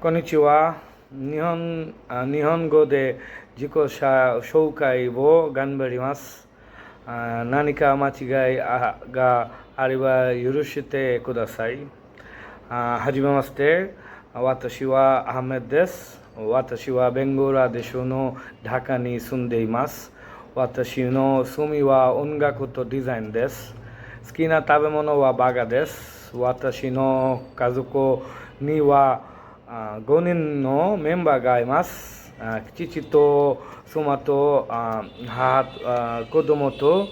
Konnichiwa. Nihongo de Jiko Shoukai wo ganbarimasu. Nanika machigai ga ariba yurushite kudasai. Hajimemashite. Watashi wa Ahmed desu. Watashi wa Bengora desho no Dhaka ni sundeimasu. Watashi no sumi wa ongaku to design desu. Suki na tabemono wa baga desu. Watashi no kazuko ni wa 5人のメンバーがいます。父と妻と母、子供と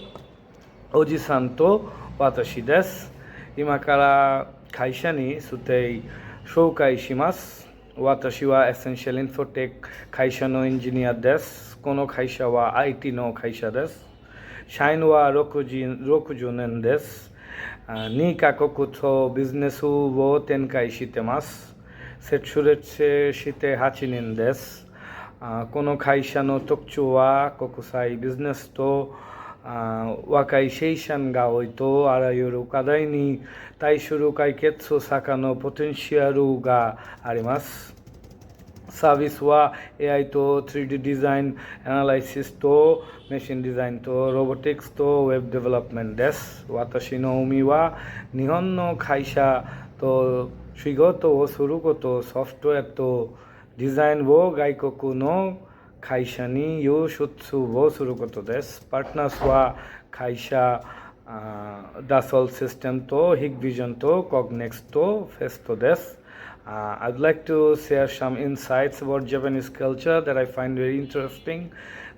おじさんと私です。今から会社について紹介します。私はエッセンシャルインフォテック会社のエンジニアです。この会社は IT の会社です。社員は60年です。2カ国とビジネスを展開しています。設立して8年です。この会社の特徴は国際ビジネスと若い社員が多いとあらゆる課題に対する解決策のポテンシャルがあります。サービスは AI と 3D デザイン、アナライシスとメシンデザインとロボティクスとウェブデベロップメントです。私の夢は日本の会社と仕事をすること、ソフトウェアとデザインを外国の会社に輸出をすることです。パートナーズは会社、ダソルシステムとヒグビジョンとコグネクスとフェストです。I'd like to share some insights about Japanese culture that I find very interesting.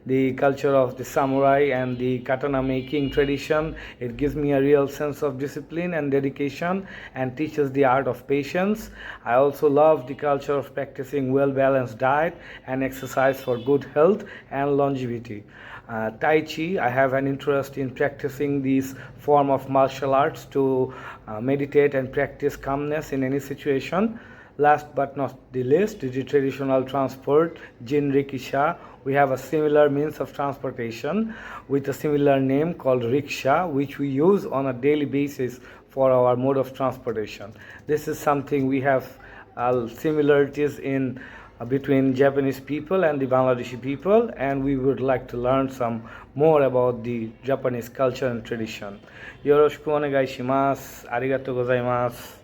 The culture of the samurai and the katana making tradition. It gives me a real sense of discipline and dedication and teaches the art of patience. I also love the culture of practicing well-balanced diet and exercise for good health and longevity. Tai Chi, I have an interest in practicing this form of martial arts to meditate and practice calmness in any situation. Last but not the least, the traditional transport, Jinrikisha. We have a similar means of transportation with a similar name called rickshaw, which we use on a daily basis for our mode of transportation. This is something we have similarities in between Japanese people and the Bangladeshi people, and we would like to learn some more about the Japanese culture and tradition. Yoroshiku onegai shimasu. Arigatou gozaimasu.